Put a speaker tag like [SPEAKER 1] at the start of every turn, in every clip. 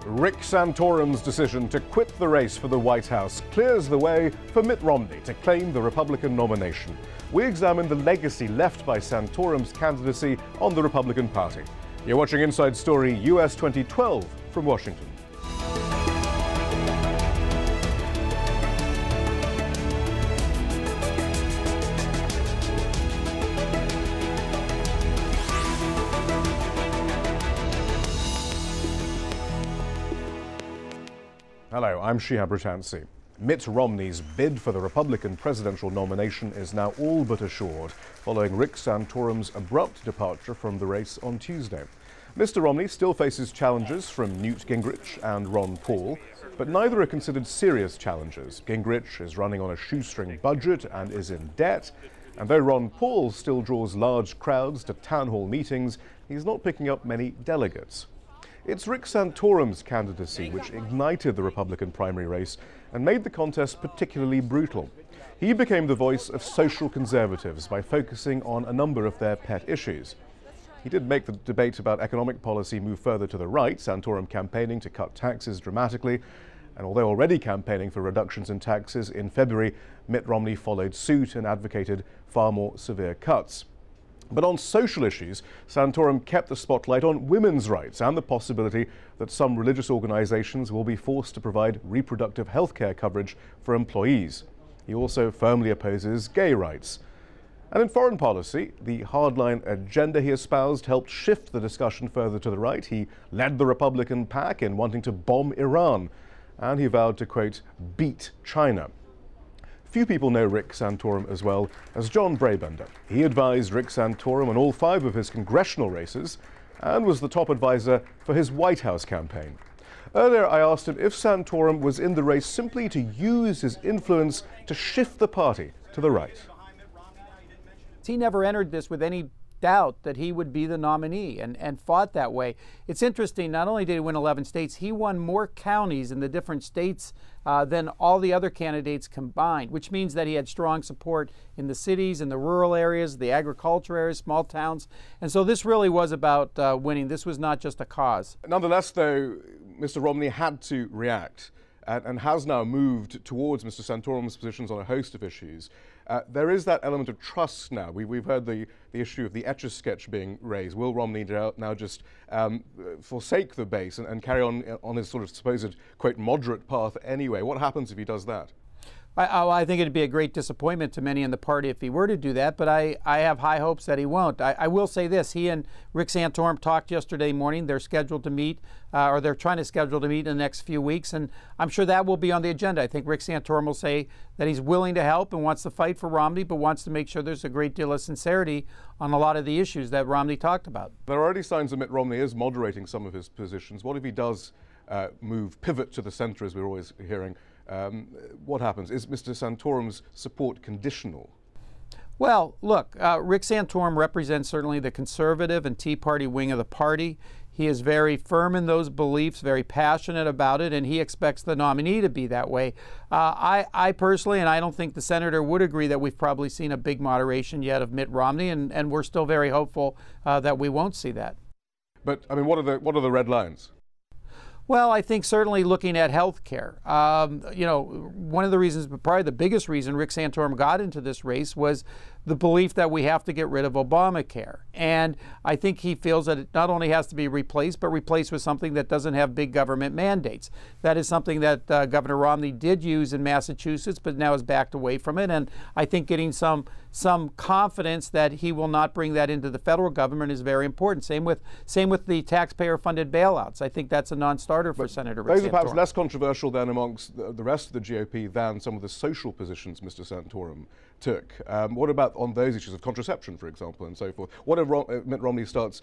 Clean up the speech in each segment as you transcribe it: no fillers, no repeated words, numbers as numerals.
[SPEAKER 1] Rick Santorum's decision to quit the race for the White House clears the way for Mitt Romney to claim the Republican nomination. We examine the legacy left by Santorum's candidacy on the Republican Party. You're watching Inside Story US 2012 from Washington. Hello, I'm Shihab Ratansi. Mitt Romney's bid for the Republican presidential nomination is now all but assured, following Rick Santorum's abrupt departure from the race on Tuesday. Mr. Romney still faces challenges from Newt Gingrich and Ron Paul, but neither are considered serious challenges. Gingrich is running on a shoestring budget and is in debt, and though Ron Paul still draws large crowds to town hall meetings, he's not picking up many delegates. It's Rick Santorum's candidacy which ignited the Republican primary race and made the contest particularly brutal. He became the voice of social conservatives by focusing on a number of their pet issues. He did make the debate about economic policy move further to the right, Santorum campaigning to cut taxes dramatically, and although already campaigning for reductions in taxes, in February, Mitt Romney followed suit and advocated far more severe cuts. But on social issues, Santorum kept the spotlight on women's rights and the possibility that some religious organizations will be forced to provide reproductive health care coverage for employees. He also firmly opposes gay rights. And in foreign policy, the hardline agenda he espoused helped shift the discussion further to the right. He led the Republican pack in wanting to bomb Iran, and he vowed to, quote, beat China. Few people know Rick Santorum as well as John Brabender. He advised Rick Santorum on all 5 of his congressional races and was the top advisor for his White House campaign. Earlier, I asked him if Santorum was in the race simply to use his influence to shift the party to the right.
[SPEAKER 2] He never entered this with any doubt that he would be the nominee and fought that way. It's interesting, not only did he win 11 states, he won more counties in the different states than all the other candidates combined, which means that he had strong support in the cities, in the rural areas, the agriculture areas, small towns. And so this really was about winning. This was not just a cause.
[SPEAKER 1] Nonetheless, though, Mr. Romney had to react and has now moved towards Mr. Santorum's positions on a host of issues. There is that element of trust now. We've heard the issue of the Etch-a-Sketch being raised. Will Romney now just forsake the base and carry on his sort of supposed, quote, moderate path anyway? What happens if he does that?
[SPEAKER 2] I think it'd be a great disappointment to many in the party if he were to do that, but I have high hopes that he won't. I will say this, he and Rick Santorum talked yesterday morning. They're scheduled to meet, or they're trying to schedule to meet in the next few weeks, and I'm sure that will be on the agenda. I think Rick Santorum will say that he's willing to help and wants to fight for Romney, but wants to make sure there's a great deal of sincerity on a lot of the issues that Romney talked about.
[SPEAKER 1] There are already signs that Mitt Romney is moderating some of his positions. What if he does pivot to the center, as we're always hearing? What happens? Is Mr. Santorum's support conditional?
[SPEAKER 2] Well, look, Rick Santorum represents certainly the conservative and Tea Party wing of the party. He is very firm in those beliefs, very passionate about it, and he expects the nominee to be that way. I personally, and I don't think the senator would agree, that we've probably seen a big moderation yet of Mitt Romney, and we're still very hopeful that we won't see that.
[SPEAKER 1] But, I mean, what are the red lines?
[SPEAKER 2] Well, I think certainly looking at health care. One of the reasons, but probably the biggest reason Rick Santorum got into this race was the belief that we have to get rid of Obamacare. And I think he feels that it not only has to be replaced, but replaced with something that doesn't have big government mandates. That is something that Governor Romney did use in Massachusetts, but now has backed away from it. And I think getting some confidence that he will not bring that into the federal government is very important. Same with the taxpayer-funded bailouts. I think that's a non-starter for Senator Rick Santorum.
[SPEAKER 1] Those are perhaps less controversial then amongst the rest of the GOP than some of the social positions Mr. Santorum took. What about on those issues of contraception, for example, and so forth? What if Mitt Romney starts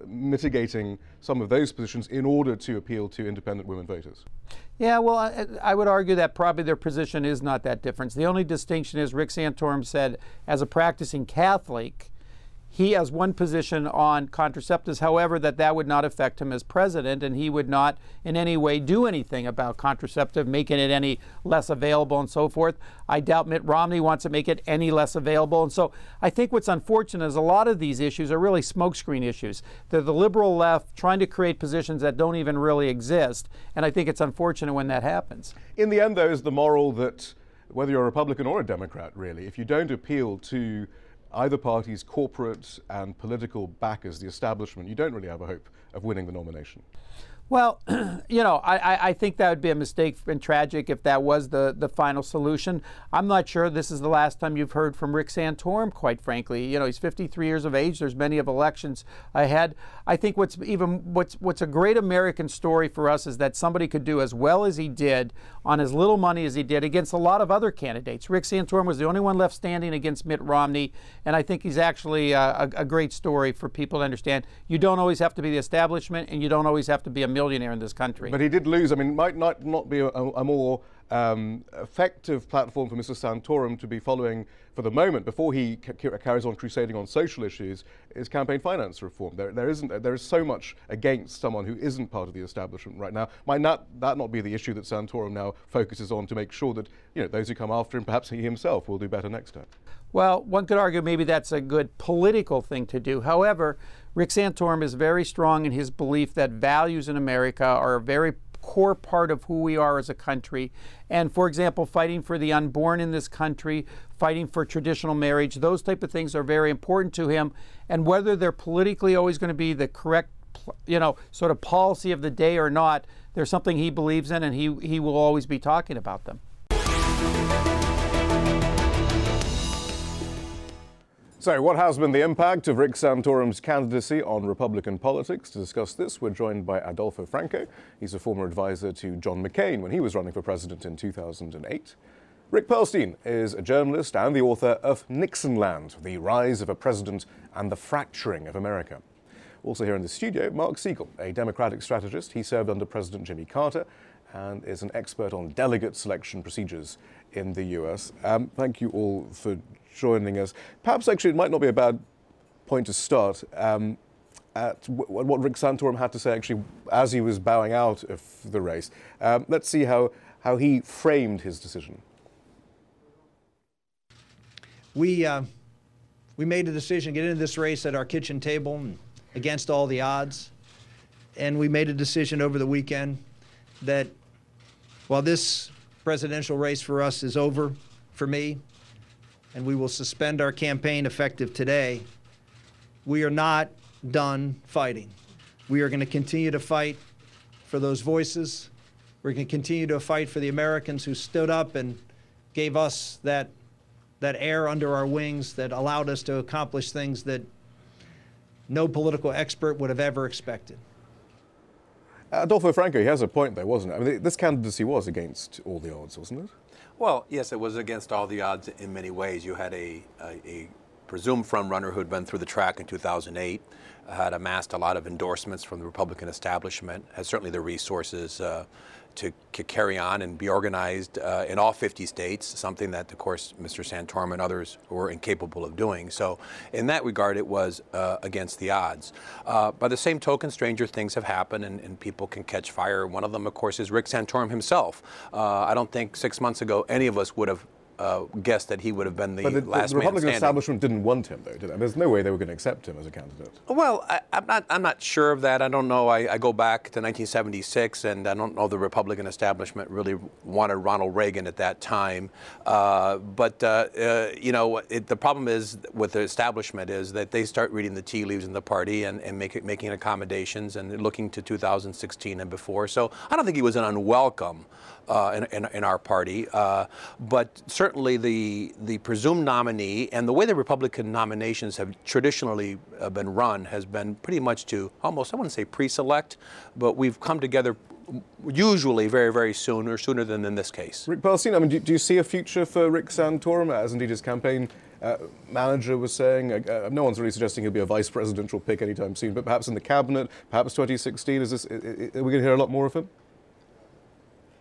[SPEAKER 1] mitigating some of those positions in order to appeal to independent women voters?
[SPEAKER 2] Yeah, well, I would argue that probably their position is not that different. The only distinction is Rick Santorum said, as a practicing Catholic, he has one position on contraceptives, however, that would not affect him as president, and he would not in any way do anything about contraceptive, making it any less available and so forth. I doubt Mitt Romney wants to make it any less available. And so I think what's unfortunate is a lot of these issues are really smokescreen issues. They're the liberal left trying to create positions that don't even really exist, and I think it's unfortunate when that happens.
[SPEAKER 1] In the end, though, is the moral that whether you're a Republican or a Democrat, really, if you don't appeal to either party's corporate and political backers, the establishment, you don't really have a hope of winning the nomination.
[SPEAKER 2] Well, you know, I think that would be a mistake and tragic if that was the final solution. I'm not sure this is the last time you've heard from Rick Santorum, quite frankly. You know, he's 53 years of age. There's many of elections ahead. I think what's a great American story for us is that somebody could do as well as he did on as little money as he did against a lot of other candidates. Rick Santorum was the only one left standing against Mitt Romney, and I think he's actually a great story for people to understand. You don't always have to be the establishment, and you don't always have to be a millionaire in this country.
[SPEAKER 1] But he did lose. I mean, it might not be a more effective platform for Mr. Santorum to be following for the moment, before he carries on crusading on social issues, is campaign finance reform. There is so much against someone who isn't part of the establishment right now. Might that not be the issue that Santorum now focuses on to make sure that, you know, those who come after him, perhaps he himself, will do better next time?
[SPEAKER 2] Well, one could argue maybe that's a good political thing to do. However, Rick Santorum is very strong in his belief that values in America are a very core part of who we are as a country. And for example, fighting for the unborn in this country, fighting for traditional marriage, those type of things are very important to him. And whether they're politically always going to be the correct, you know, sort of policy of the day or not, there's something he believes in, and he will always be talking about them.
[SPEAKER 1] So, what has been the impact of Rick Santorum's candidacy on Republican politics? To discuss this, we're joined by Adolfo Franco. He's a former advisor to John McCain when he was running for president in 2008. Rick Perlstein is a journalist and the author of Nixonland, The Rise of a President and the Fracturing of America. Also here in the studio, Mark Siegel, a Democratic strategist. He served under President Jimmy Carter and is an expert on delegate selection procedures in the US. Thank you all for joining us. Perhaps actually it might not be a bad point to start at what Rick Santorum had to say actually as he was bowing out of the race. Let's see how he framed his decision.
[SPEAKER 3] We made a decision to get into this race at our kitchen table against all the odds, and we made a decision over the weekend that while this presidential race for us is over for me, and we will suspend our campaign effective today, we are not done fighting. We are going to continue to fight for those voices. We're going to continue to fight for the Americans who stood up and gave us that air under our wings that allowed us to accomplish things that no political expert would have ever expected.
[SPEAKER 1] Adolfo Franco, he has a point there, wasn't it? I mean, this candidacy was against all the odds, wasn't it?
[SPEAKER 4] Well, yes, it was against all the odds in many ways. You had a presumed front-runner who had been through the track in 2008, had amassed a lot of endorsements from the Republican establishment, had certainly the resources to carry on and be organized in all 50 states, something that, of course, Mr. Santorum and others were incapable of doing. So in that regard, it was against the odds. By the same token, stranger things have happened, and people can catch fire. One of them, of course, is Rick Santorum himself. I don't think 6 months ago any of us would have guessed that he would have been the last man standing.
[SPEAKER 1] The Republican establishment didn't want him, though, did they? There's no way they were going to accept him as a candidate.
[SPEAKER 4] Well, I'm not sure of that. I don't know. I go back to 1976, and I don't know the Republican establishment really wanted Ronald Reagan at that time. You know, the problem is with the establishment is that they start reading the tea leaves in the party and making accommodations and looking to 2016 and before. So I don't think he was an unwelcome in our party, but certainly the presumed nominee and the way the Republican nominations have traditionally been run has been pretty much to almost, I wouldn't say pre-select, but we've come together usually very, very soon, or sooner than in this case.
[SPEAKER 1] Rick Perlstein, I mean, do you see a future for Rick Santorum, as indeed his campaign manager was saying? No one's really suggesting he'll be a vice presidential pick anytime soon, but perhaps in the cabinet, perhaps 2016. Are we going to hear a lot more of him?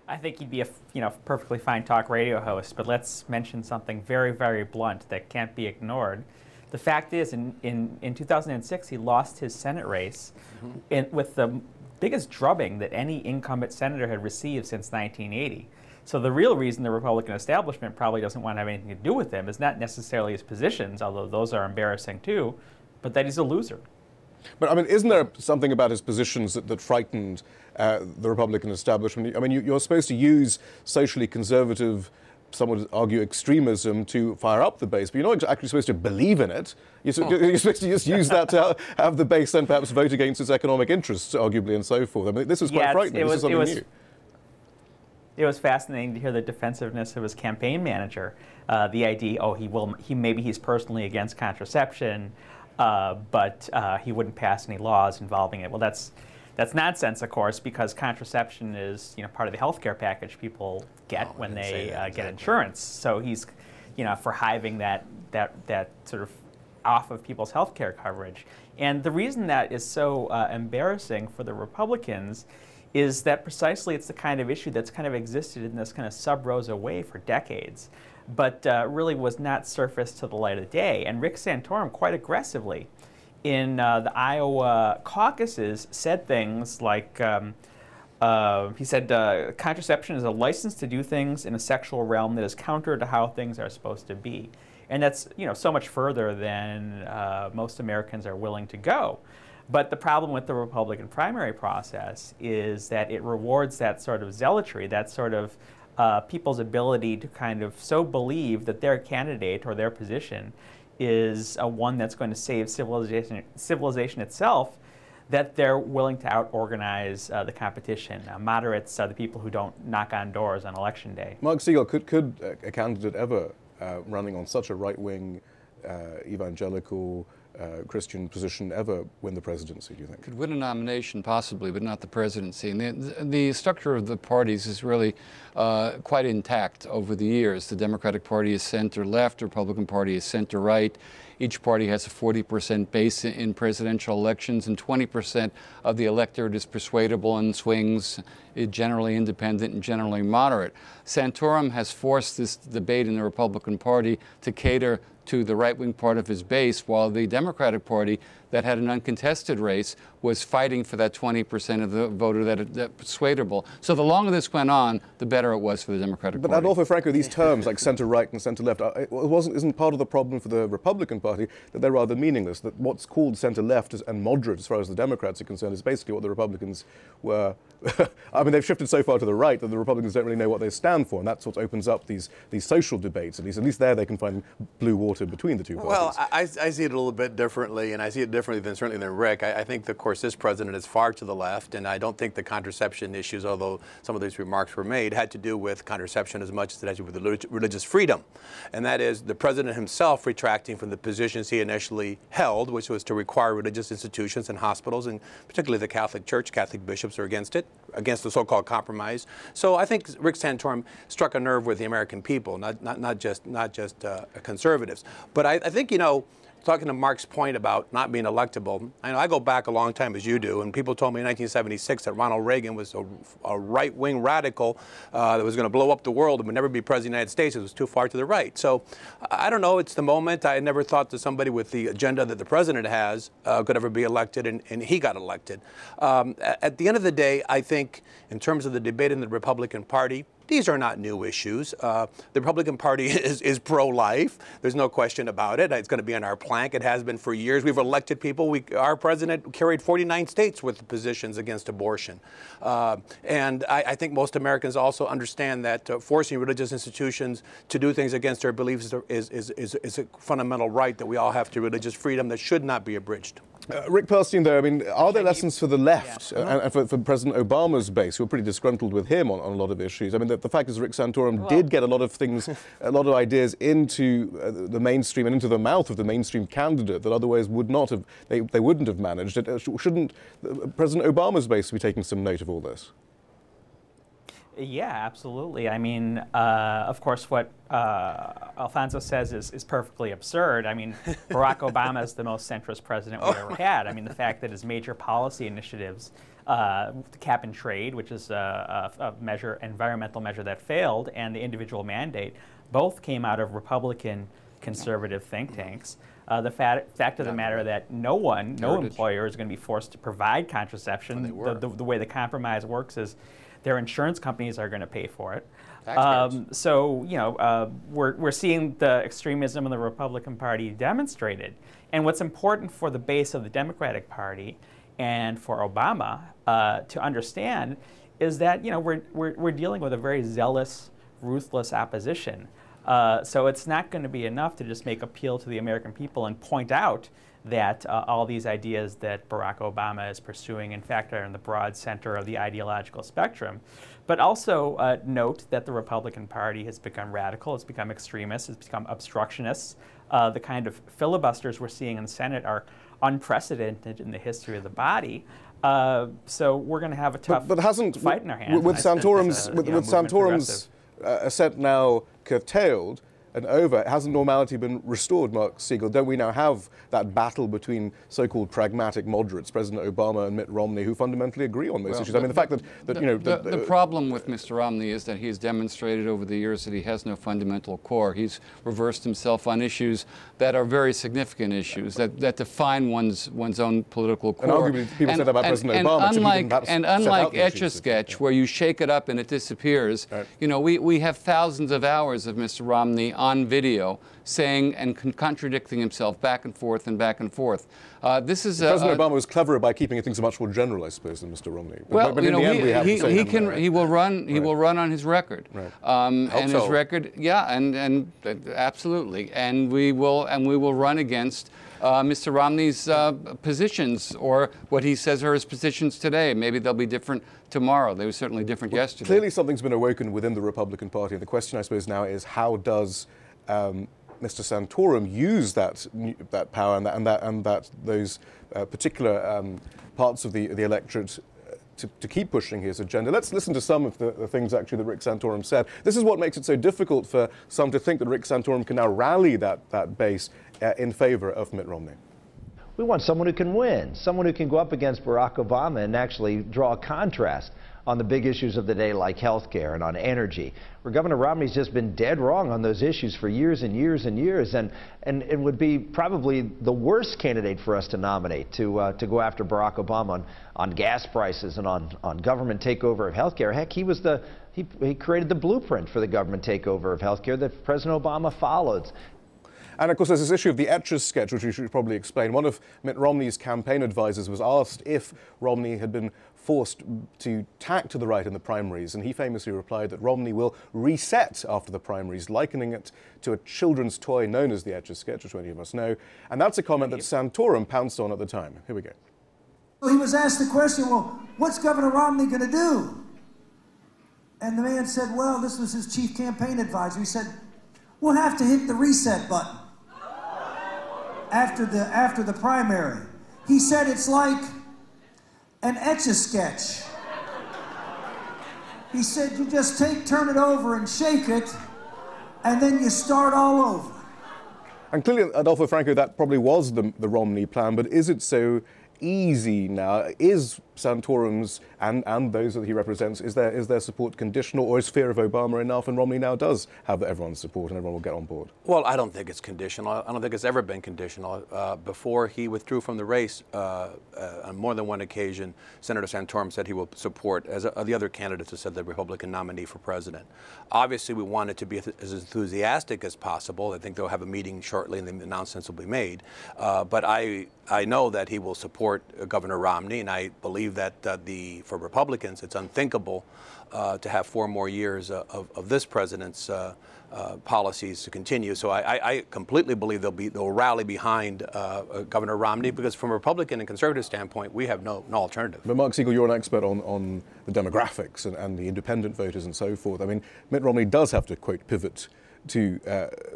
[SPEAKER 5] I think he'd be a perfectly fine talk radio host, but let's mention something very, very blunt that can't be ignored. The fact is, in 2006, he lost his Senate race with the biggest drubbing that any incumbent senator had received since 1980. So the real reason the Republican establishment probably doesn't want to have anything to do with him is not necessarily his positions, although those are embarrassing too, but that he's a loser.
[SPEAKER 1] But I mean, isn't there something about his positions that frightened the Republican establishment? I mean, you're supposed to use socially conservative, some would argue extremism, to fire up the base, but you're not actually supposed to believe in it. You're supposed to just use that to have the base then perhaps vote against its economic interests, arguably, and so forth. I mean, this is quite frightening. This is something new.
[SPEAKER 5] It was fascinating to hear the defensiveness of his campaign manager. The idea, maybe he's personally against contraception, but he wouldn't pass any laws involving it. Well, that's nonsense, of course, because contraception is part of the health care package people get when they get insurance. So he's for hiving that sort of off of people's health care coverage. And the reason that is so embarrassing for the Republicans is that precisely it's the kind of issue that's kind of existed in this kind of sub-rosa way for decades, but really was not surfaced to the light of day. And Rick Santorum, quite aggressively, in the Iowa caucuses, said things like, he said, contraception is a license to do things in a sexual realm that is counter to how things are supposed to be. And that's so much further than most Americans are willing to go. But the problem with the Republican primary process is that it rewards that sort of zealotry, that sort of people's ability to kind of so believe that their candidate or their position is one that's going to save civilization itself, that they're willing to out-organize the competition. Moderates are the people who don't knock on doors on Election Day.
[SPEAKER 1] Mark Siegel, could a candidate ever running on such a right-wing, evangelical, Christian position ever win the presidency, do you think?
[SPEAKER 6] Could win a nomination, possibly, but not the presidency. And the structure of the parties is really quite intact over the years. The Democratic Party is center-left, the Republican Party is center-right. Each party has a 40% base in presidential elections, and 20% of the electorate is persuadable and swings, generally independent and generally moderate. Santorum has forced this debate in the Republican Party to cater to the right-wing part of his base, while the Democratic Party, that had an uncontested race, was fighting for that 20% of the voter that persuadable. So the longer this went on, the better it was for the Democratic Party.
[SPEAKER 1] But Adolfo Franco, these terms like center-right and center-left, isn't part of the problem for the Republican Party that they're rather meaningless, that what's called center-left and moderate as far as the Democrats are concerned is basically what the Republicans were. I mean, they've shifted so far to the right that the Republicans don't really know what they stand for, and that's what opens up these social debates. At least there they can find blue water between the two parties.
[SPEAKER 4] Well, I see it a little bit differently, and I see it differently than Rick. I think, of course, this president is far to the left, and I don't think the contraception issues, although some of these remarks were made, had to do with contraception as much as it had to do with religious freedom. And that is the president himself retracting from the positions he initially held, which was to require religious institutions and hospitals, and particularly the Catholic Church. Catholic bishops are against it, against the so-called compromise. So I think Rick Santorum struck a nerve with the American people, not just conservatives. But I think, talking to Mark's point about not being electable, I go back a long time, as you do, and people told me in 1976 that Ronald Reagan was a right-wing radical that was going to blow up the world and would never be president of the United States. It was too far to the right. So I don't know. It's the moment. I never thought that somebody with the agenda that the president has could ever be elected, and he got elected. At the end of the day, I think in terms of the debate in the Republican Party, these are not new issues. The Republican Party is pro-life. There's no question about it. It's going to be on our plank. It has been for years. We've elected people. Our president carried 49 states with positions against abortion. And I think most Americans also understand that forcing religious institutions to do things against their beliefs is a fundamental right that we all have to religious freedom that should not be abridged.
[SPEAKER 1] Rick Perlstein, though, I mean, are there lessons for the left and for President Obama's base, who are pretty disgruntled with him on a lot of issues? I mean, the fact is Rick Santorum did get a lot of things, a lot of ideas into the mainstream and into the mouth of the mainstream candidate that otherwise would not have, they wouldn't have managed. Shouldn't President Obama's base be taking some note of all this?
[SPEAKER 5] Yeah, absolutely. I mean, of course, what Alfonso says is perfectly absurd. I mean, Barack Obama is the most centrist president we've ever had. I mean, the fact that his major policy initiatives, cap and trade, which is a environmental measure that failed, and the individual mandate, both came out of Republican conservative think tanks. The fact of the matter that no employer is going to be forced to provide contraception. The way the compromise works is their insurance companies are going to pay for it. So, you know, we're seeing the extremism of the Republican Party demonstrated. And what's important for the base of the Democratic Party and for Obama to understand is that, you know, we're dealing with a very zealous, ruthless opposition. So it's not going to be enough to just make appeal to the American people and point out that all these ideas that Barack Obama is pursuing, in fact, are in the broad center of the ideological spectrum. But also note that the Republican Party has become radical, it's become extremist, it's become obstructionists. The kind of filibusters we're seeing in the Senate are unprecedented in the history of the body. So we're going to have a tough fight in our hands.
[SPEAKER 1] With Santorum's ascent now curtailed and over, hasn't normality been restored, Mark Siegel? Don't we now have that battle between so-called pragmatic moderates, President Obama and Mitt Romney, who fundamentally agree on those issues? I mean, the fact that you know...
[SPEAKER 6] The problem with Mr. Romney is that he has demonstrated over the years that he has no fundamental core. He's reversed himself on issues that are very significant issues, that define one's own political core.
[SPEAKER 1] And arguably, people said that about President Obama.
[SPEAKER 6] Unlike Etch-a-Sketch, where you shake it up and it disappears, right. You know, we have thousands of hours of Mr. Romney on video saying and contradicting himself back and forth and back and forth.
[SPEAKER 1] President Obama was cleverer by keeping things much more general, I suppose, than Mr. Romney.
[SPEAKER 6] Well, but you know, he will run on his record,
[SPEAKER 1] right.
[SPEAKER 6] And his record, yeah, and absolutely, and we will run against Mr. Romney's positions, or what he says are his positions today. Maybe they'll be different tomorrow. They were certainly different yesterday.
[SPEAKER 1] Clearly, something's been awoken within the Republican Party. The question, I suppose, now is how does Mr. Santorum use that power and those particular parts of the electorate to keep pushing his agenda? Let's listen to some of the things actually that Rick Santorum said. This is what makes it so difficult for some to think that Rick Santorum can now rally that base in favor of Mitt Romney.
[SPEAKER 7] We want someone who can win, someone who can go up against Barack Obama and actually draw a contrast on the big issues of the day like health care and on energy, where Governor Romney's just been dead wrong on those issues for years and years and years, and it would be probably the worst candidate for us to nominate to go after Barack Obama on gas prices and on government takeover of health care. Heck, he created the blueprint for the government takeover of health care that President Obama followed.
[SPEAKER 1] And of course, there's this issue of the Etch-a-Sketch, which we should probably explain. One of Mitt Romney's campaign advisors was asked if Romney had been forced to tack to the right in the primaries, and he famously replied that Romney will reset after the primaries, likening it to a children's toy known as the Etch-a-Sketch, which many of us know. And that's a comment that Santorum pounced on at the time. Here we go.
[SPEAKER 8] He was asked the question, well, what's Governor Romney going to do? And the man said, well, this was his chief campaign advisor. He said, we'll have to hit the reset button after the primary. He said it's like an Etch-a-Sketch. He said you just turn it over and shake it, and then you start all over.
[SPEAKER 1] And clearly, Adolfo Franco, that probably was the Romney plan, but is it so easy now? Is Santorum's and those that he represents, is their support conditional, or is fear of Obama enough and Romney now does have everyone's support and everyone will get on board? Well,
[SPEAKER 4] I don't think it's conditional. I don't think it's ever been conditional. Before he withdrew from the race, on more than one occasion, Senator Santorum said he will support, as the other candidates have said, the Republican nominee for president. Obviously, we want it to be as enthusiastic as possible. I think they'll have a meeting shortly and the announcements will be made. But I know that he will support Governor Romney, and I believe that for Republicans, it's unthinkable to have 4 more years of this president's policies to continue. So I completely believe they'll rally behind Governor Romney, because from a Republican and conservative standpoint, we have no alternative.
[SPEAKER 1] But Mark Siegel, you're an expert on the demographics and the independent voters and so forth. I mean, Mitt Romney does have to, quote, pivot to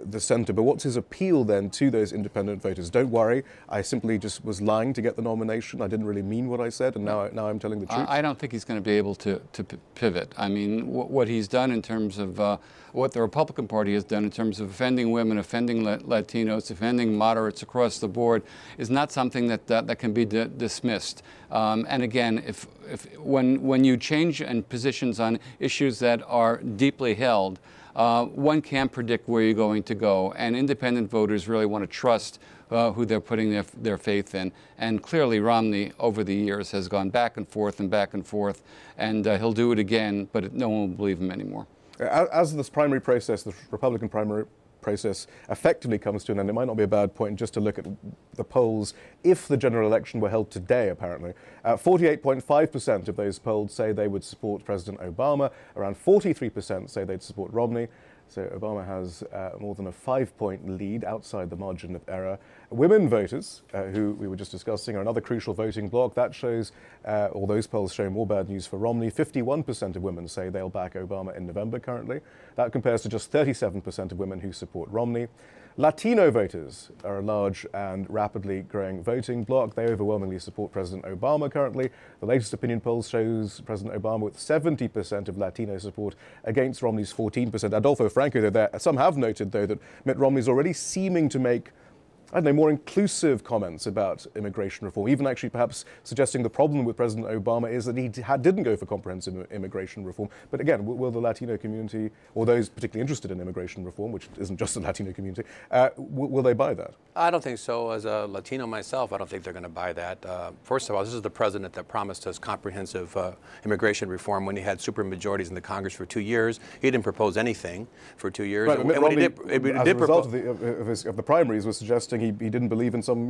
[SPEAKER 1] the center, but what's his appeal then to those independent voters? Don't worry, I simply just was lying to get the nomination. I didn't really mean what I said, and now I'm telling the truth.
[SPEAKER 6] I don't think he's going to be able to pivot. I mean, what he's done in terms of what the Republican Party has done in terms of offending women, offending Latinos, offending moderates across the board is not something that can be dismissed. And again, when you change positions on issues that are deeply held, one can't predict where you're going to go, and independent voters really want to trust who they're putting their faith in. And clearly Romney, over the years, has gone back and forth, and he'll do it again, but no one will believe him anymore.
[SPEAKER 1] As this primary process, the Republican primary process effectively comes to an end, it might not be a bad point just to look at the polls if the general election were held today, apparently. 48.5% of those polled say they would support President Obama. Around 43% say they'd support Romney. So Obama has more than a 5-point lead outside the margin of error. Women voters, who we were just discussing, are another crucial voting bloc. That shows, or those polls show more bad news for Romney. 51% of women say they'll back Obama in November currently. That compares to just 37% of women who support Romney. Latino voters are a large and rapidly growing voting bloc. They overwhelmingly support President Obama currently. The latest opinion poll shows President Obama with 70% of Latino support against Romney's 14%. Adolfo Franco, though, some have noted, though, that Mitt Romney's already seeming to make, I don't know, more inclusive comments about immigration reform, even actually perhaps suggesting the problem with President Obama is that he didn't go for comprehensive immigration reform. But again, will the Latino community, or those particularly interested in immigration reform, which isn't just the Latino community, will they buy that?
[SPEAKER 4] I don't think so. As a Latino myself, I don't think they're going to buy that. First of all, this is the president that promised us comprehensive immigration reform when he had supermajorities in the Congress for 2 years. He didn't propose anything for 2 years.
[SPEAKER 1] Right, Mitt Romney, as a result of the primaries, was suggesting he didn't believe in some,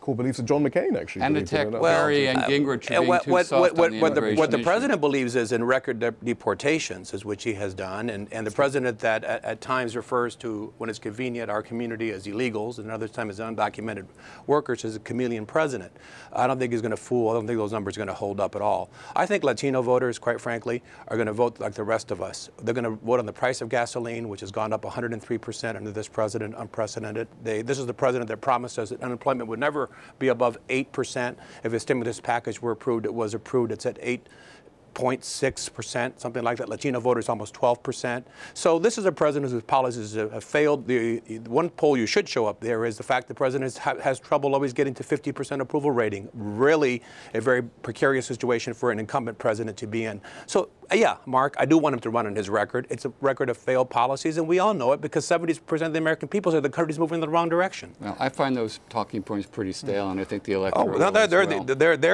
[SPEAKER 1] core beliefs that John McCain actually
[SPEAKER 6] and
[SPEAKER 1] believed
[SPEAKER 6] attacked
[SPEAKER 1] in.
[SPEAKER 6] Kerry and Gingrich for being too soft on the immigration
[SPEAKER 4] what the
[SPEAKER 6] issue.
[SPEAKER 4] president believes is in record deportations, is which he has done, and the president that at times refers to, when it's convenient, our community as illegals, and other times as undocumented workers, as a chameleon president. I don't think he's going to fool. I don't think those numbers are going to hold up at all. I think Latino voters, quite frankly, are going to vote like the rest of us. They're going to vote on the price of gasoline, which has gone up 103% under this president, unprecedented. This is the president that promised us that unemployment would never be above 8%. If a stimulus package were approved, it was approved. It's at 8.6%, something like that. Latino voters almost 12%. So this is a president whose policies have failed. The one poll you should show up there is the fact the president has trouble always getting to 50% approval rating. Really a very precarious situation for an incumbent president to be in. So yeah, Mark, I do want him to run on his record. It's a record of failed policies, and we all know it because 70% of the American people say the country's moving in the wrong direction.
[SPEAKER 6] Well, I find those talking points pretty stale, and I think the electorate.
[SPEAKER 4] Oh, no, they're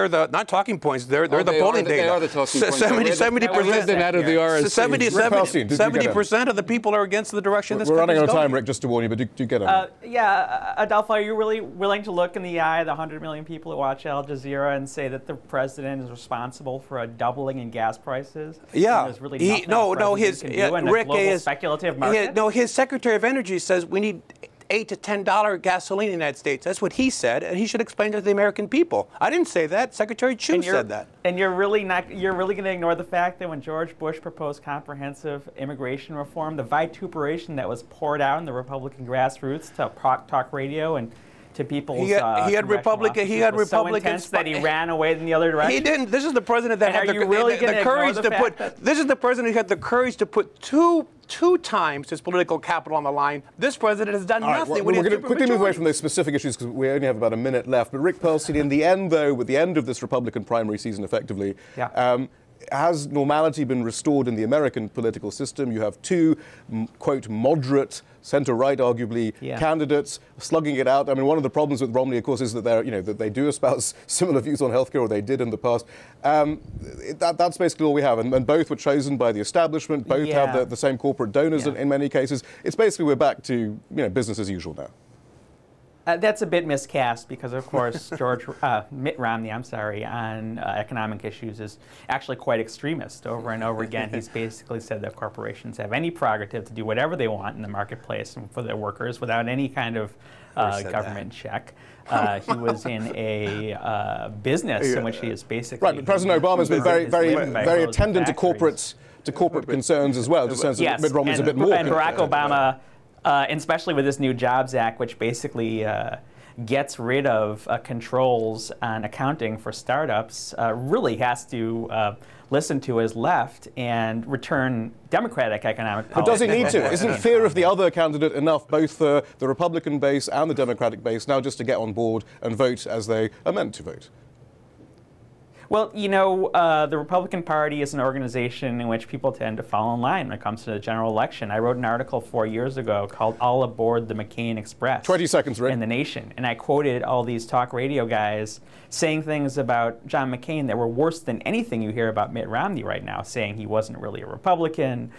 [SPEAKER 4] the not talking points. They're the polling data.
[SPEAKER 6] They are the talking points.
[SPEAKER 4] 70% of the people are against the direction this country's going.
[SPEAKER 1] We're running out of time, Rick. Just to warn you, but do get on.
[SPEAKER 5] Yeah, Adolfo, are you really willing to look in the eye of the 100 million people who watch Al Jazeera and say that the president is responsible for a doubling in gas prices?
[SPEAKER 4] Yeah,
[SPEAKER 5] there's really speculative market.
[SPEAKER 4] His Secretary of Energy says we need $8 to $10 gasoline in the United States. That's what he said, and he should explain it to the American people. I didn't say that. Secretary Chu said that.
[SPEAKER 5] And you're really going to ignore the fact that when George Bush proposed comprehensive immigration reform, the vituperation that was poured out in the Republican grassroots to talk radio and to people's
[SPEAKER 4] he had Republicans
[SPEAKER 5] so intense that he ran away in the other direction.
[SPEAKER 4] He didn't. This is the president that had the courage to put. This is the president who had the courage to put two times his political capital on the line. This president has done nothing.
[SPEAKER 1] We're going to quickly move away from those specific issues because we only have about a minute left. But Rick Perlstein, in the end, though, with the end of this Republican primary season, effectively.
[SPEAKER 5] Yeah.
[SPEAKER 1] Has normality been restored in the American political system? You have two, quote, moderate, center-right, arguably, candidates slugging it out. I mean, one of the problems with Romney, of course, is that that they do espouse similar views on healthcare, or they did in the past. That's basically all we have. And both were chosen by the establishment. Both have the same corporate donors in many cases. It's basically we're back to business as usual now.
[SPEAKER 5] That's a bit miscast because, of course, Mitt Romney, on economic issues is actually quite extremist. Over and over again, he's basically said that corporations have any prerogative to do whatever they want in the marketplace and for their workers without any kind of government check. He was in a business in which he is basically...
[SPEAKER 1] Right, but President Obama has been very attendant to corporate concerns as well. Just sense that Mitt Romney's a bit more...
[SPEAKER 5] And Barack Obama... especially with this new Jobs Act, which basically gets rid of controls on accounting for startups, really has to listen to his left and return democratic economic policy.
[SPEAKER 1] But does he need to? Isn't fear of the other candidate enough, both the Republican base and the Democratic base, now just to get on board and vote as they are meant to vote?
[SPEAKER 5] Well, you know, the Republican Party is an organization in which people tend to fall in line when it comes to the general election. I wrote an article 4 years ago called All Aboard the McCain Express.
[SPEAKER 1] 20 seconds, Rick.
[SPEAKER 5] In The Nation. And I quoted all these talk radio guys saying things about John McCain that were worse than anything you hear about Mitt Romney right now, saying he wasn't really a Republican,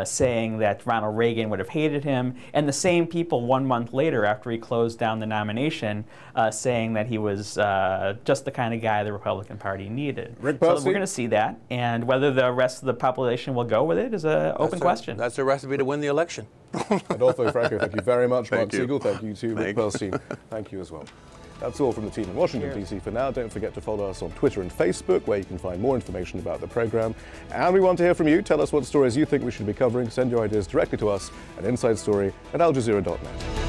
[SPEAKER 5] saying that Ronald Reagan would have hated him, and the same people 1 month later, after he closed down the nomination, saying that he was just the kind of guy the Republican Party needed.
[SPEAKER 1] Rick
[SPEAKER 5] so
[SPEAKER 1] Perlstein?
[SPEAKER 5] we're going to see that, and whether the rest of the population will go with it is an open question.
[SPEAKER 4] That's a recipe to win the election.
[SPEAKER 1] Adolfo Franco, thank you very much. Mark
[SPEAKER 4] you.
[SPEAKER 1] Siegel, thank you too. Rick Perlstein, thank you as well. That's all from the team in Washington, D.C. for now. Don't forget to follow us on Twitter and Facebook, where you can find more information about the program. And we want to hear from you. Tell us what stories you think we should be covering. Send your ideas directly to us at InsideStory@aljazeera.net.